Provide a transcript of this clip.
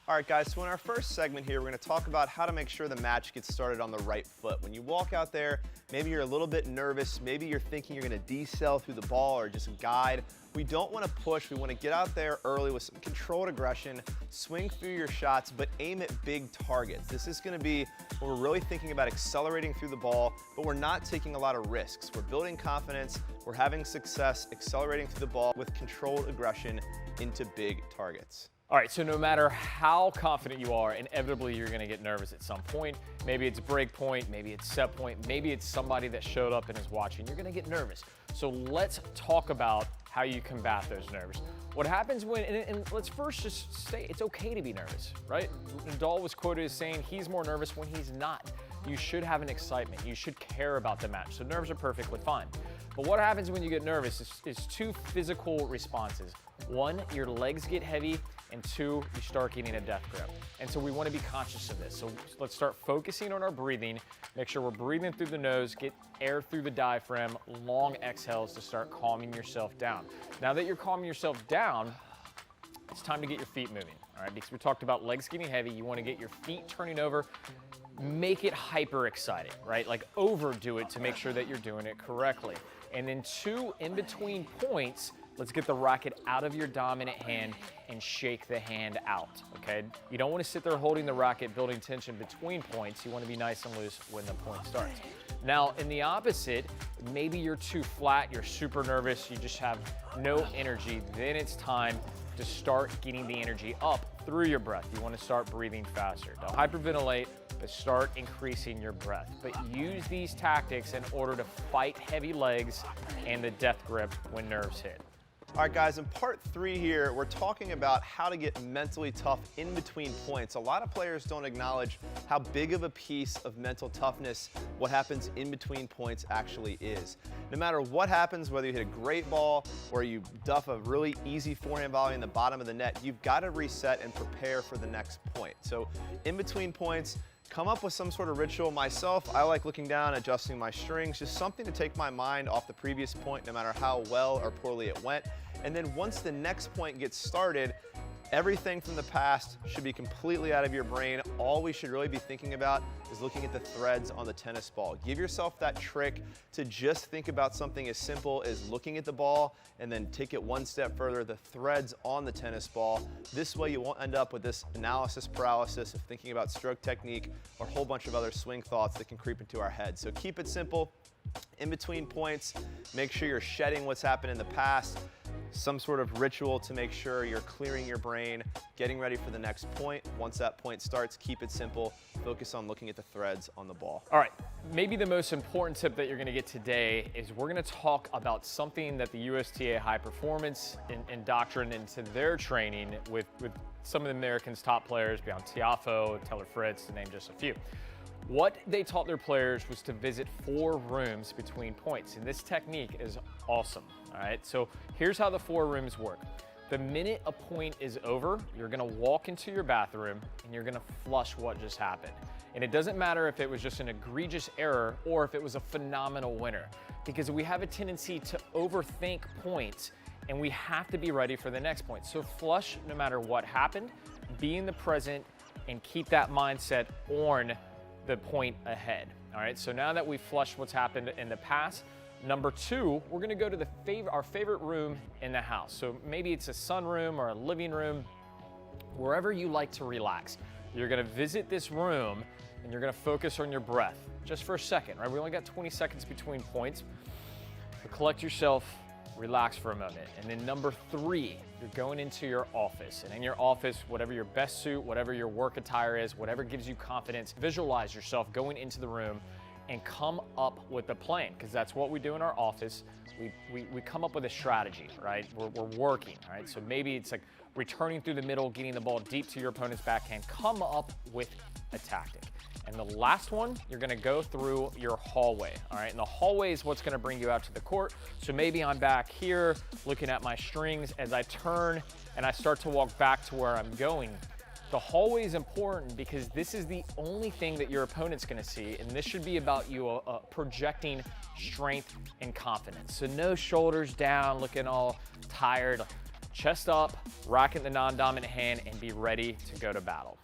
All right, guys, so in our first segment here, we're going to talk about how to make sure the match gets started on the right foot. When you walk out there, maybe you're a little bit nervous, maybe you're thinking you're going to decel through the ball or just guide. We don't want to push. We want to get out there early with some controlled aggression, swing through your shots, but aim at big targets. This is going to be where we're really thinking about accelerating through the ball, but we're not taking a lot of risks. We're building confidence, we're having success accelerating through the ball with controlled aggression into big targets. All right, so no matter how confident you are, inevitably you're gonna get nervous at some point. Maybe it's break point, maybe it's set point, maybe it's somebody that showed up and is watching. You're gonna get nervous. So let's talk about how you combat those nerves. What happens when, and let's first just say it's okay to be nervous, right? Nadal was quoted as saying he's more nervous when he's not. You should have an excitement. You should care about the match. So nerves are perfectly fine. But what happens when you get nervous is two physical responses. One, your legs get heavy, and two, you start getting a death grip. And so we want to be conscious of this. So let's start focusing on our breathing. Make sure we're breathing through the nose, get air through the diaphragm, long exhales to start calming yourself down. Now that you're calming yourself down, it's time to get your feet moving, all right? Because we talked about legs getting heavy, you want to get your feet turning over, make it hyper exciting, right? Like overdo it to make sure that you're doing it correctly. And then two in-between points, let's get the racket out of your dominant hand and shake the hand out, okay? You don't want to sit there holding the racket, building tension between points. You want to be nice and loose when the point starts. Now, in the opposite, maybe you're too flat, you're super nervous, you just have no energy. Then it's time to start getting the energy up through your breath. You want to start breathing faster. Don't hyperventilate, but start increasing your breath. But use these tactics in order to fight heavy legs and the death grip when nerves hit. All right, guys, in part 3 here, we're talking about how to get mentally tough in between points. A lot of players don't acknowledge how big of a piece of mental toughness what happens in between points actually is. No matter what happens, whether you hit a great ball or you duff a really easy forehand volley in the bottom of the net, you've got to reset and prepare for the next point. So in between points, come up with some sort of ritual. Myself, I like looking down, adjusting my strings, just something to take my mind off the previous point, no matter how well or poorly it went. And then once the next point gets started, everything from the past should be completely out of your brain. All we should really be thinking about is looking at the threads on the tennis ball. Give yourself that trick to just think about something as simple as looking at the ball and then take it one step further, the threads on the tennis ball. This way you won't end up with this analysis paralysis of thinking about stroke technique or a whole bunch of other swing thoughts that can creep into our head. So keep it simple. In between points, make sure you're shedding what's happened in the past, some sort of ritual to make sure you're clearing your brain, getting ready for the next point. Once that point starts, keep it simple. Focus on looking at the threads on the ball. All right, maybe the most important tip that you're gonna get today is we're gonna talk about something that the USTA High Performance indoctrined into their training with some of the Americans' top players, beyond Tiafoe, Taylor Fritz, to name just a few. What they taught their players was to visit 4 rooms between points, and this technique is awesome, all right? So here's how the 4 rooms work. The minute a point is over, you're gonna walk into your bathroom and you're gonna flush what just happened. And it doesn't matter if it was just an egregious error or if it was a phenomenal winner, because we have a tendency to overthink points and we have to be ready for the next point. So flush no matter what happened, be in the present, and keep that mindset on the point ahead. All right, so now that we've flushed what's happened in the past, number 2, we're gonna go to our favorite room in the house. So maybe it's a sunroom or a living room, wherever you like to relax. You're gonna visit this room and you're gonna focus on your breath just for a second, right? We only got 20 seconds between points. So collect yourself, relax for a moment. And then number 3, you're going into your office. And in your office, whatever your best suit, whatever your work attire is, whatever gives you confidence, visualize yourself going into the room and come up with a plan, because that's what we do in our office. We come up with a strategy, right? We're working, right? So maybe it's like returning through the middle, getting the ball deep to your opponent's backhand. Come up with a tactic. And the last one, you're gonna go through your hallway, all right? And the hallway is what's gonna bring you out to the court. So maybe I'm back here looking at my strings. As I turn and I start to walk back to where I'm going, the hallway is important because this is the only thing that your opponent's gonna see, and this should be about you projecting strength and confidence. So no shoulders down, looking all tired. chest up, racking the non-dominant hand, and be ready to go to battle.